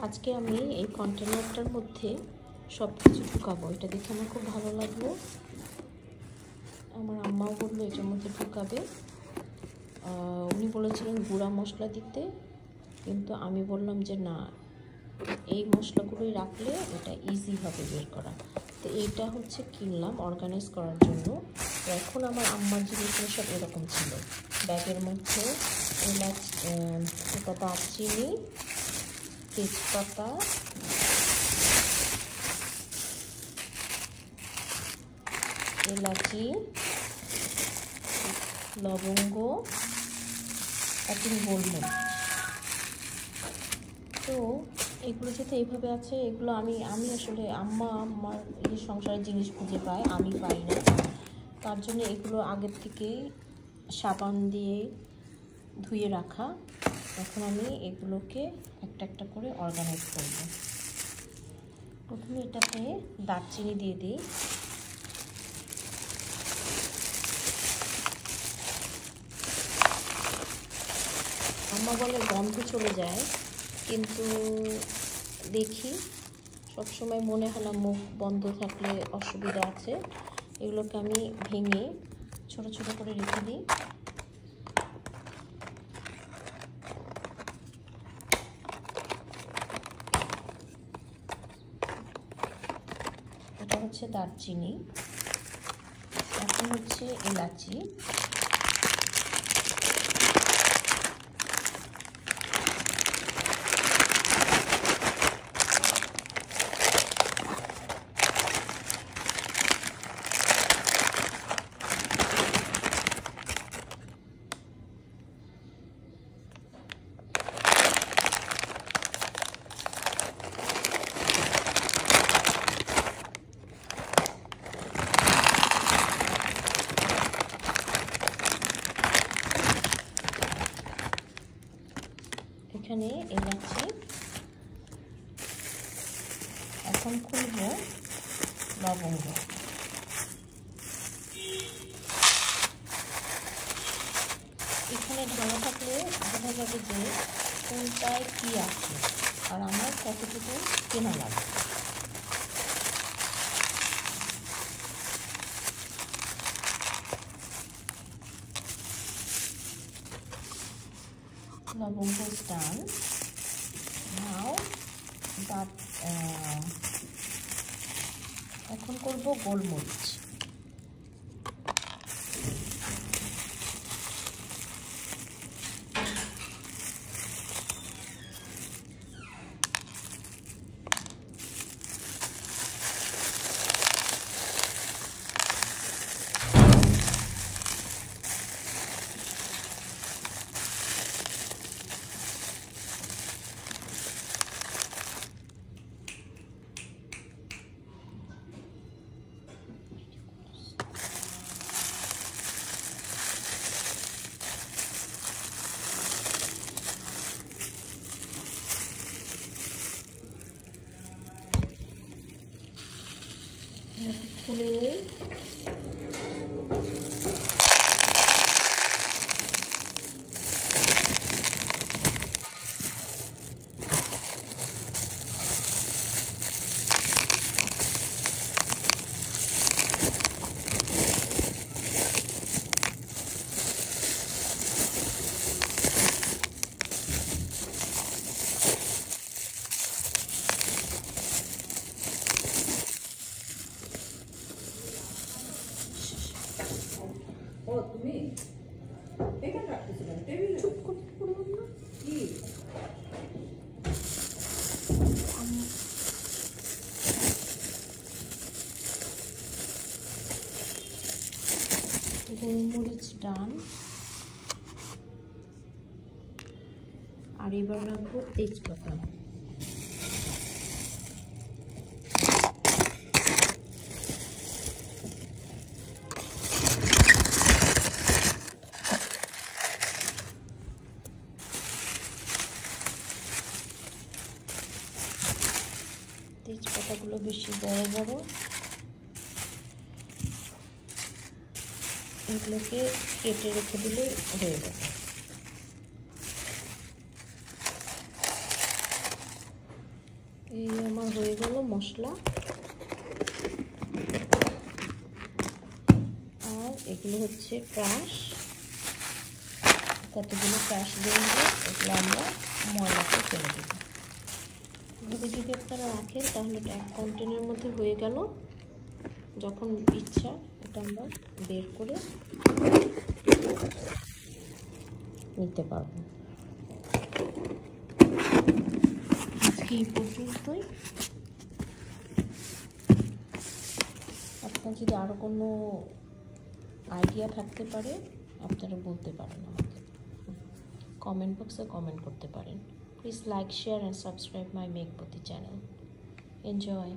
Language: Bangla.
আজকে আমি এই কন্টেনারটার মধ্যে সব কিছু ঢুকাবো। এটা দেখে আমার খুব ভালো লাগলো। আমার আম্মাও বললো এটার মধ্যে ঢুকাবে। উনি বলেছিলেন গুঁড়া মশলা দিতে, কিন্তু আমি বললাম যে না, এই মশলাগুলোই রাখলে এটা ইজি হবে বের করা। তো এইটা হচ্ছে কিনলাম অর্গানাইজ করার জন্য। তো এখন আমার আম্মার জিনিসগুলো সব এরকম ছিল ব্যাগের মধ্যে। এলাচ, এটা দারচিনি, তেজপাতা, এলাচি, লবঙ্গ, একটু গোলমরিচ। তো এগুলো যেহেতু এইভাবে আছে, এগুলো আমি আসলে আমার এই সংসারের জিনিস খুঁজে পাই, আমি পাই না। তার জন্য এগুলো আগের থেকেই সাবান দিয়ে ধুয়ে রাখা। এখন আমি এগুলোকে একটা একটা করে অর্গানাইজ করব। প্রথমে এটাতে দারচিনি দিয়ে দিই। আম্মা বলে গন্ধ চলে যায়, কিন্তু দেখি সবসময় মনে হয় না মুখ বন্ধ থাকলে অসুবিধা আছে। এগুলোকে আমি ভেঙে ছোট ছোট করে রেখে দিই। এটা হচ্ছে দারচিনি, এখন হচ্ছে এলাচি, এখানে এলাচি। এখন খুলব লবঙ্গ। এখানে ঢালা থাকলে বোঝা যাবে যে কোনটায় কী আছে আর আমার কতটুকু কেনা লাগবে। লবঙ্গ is done. Now that এখন করব গোলমরিচ। খুলে নিই। তুমি এখানে রাখতেছো কেন? টেবিলে চুপ করতে পারলাম না কি? গোলমরিচ ডান। আর এবার রাখবো তেজপাতা। তেজপাতাগুলো বেশি বড় বড়, এগুলোকে কেটে রেখে দিলে হয়ে যাবে। এই আমার হয়ে গেল মশলা। আর এগুলো হচ্ছে ক্রাশ, কতগুলো ক্রাশ দিয়ে এগুলো আমরা ময়লাতে ফেলে দেবো। এভাবে যদি আপনারা রাখেন তাহলে এটা এক কন্টেনারের মধ্যে হয়ে গেল। যখন ইচ্ছা এটা আমরা বের করে নিতে পারবো। আজকে এই পর্যন্তই। আপনার যদি আরও কোনো আইডিয়া থাকতে পারে আপনারা বলতে পারেন আমাকে, কমেন্ট বক্সে কমেন্ট করতে পারেন। Please like, share and subscribe my Meghpati channel. Enjoy.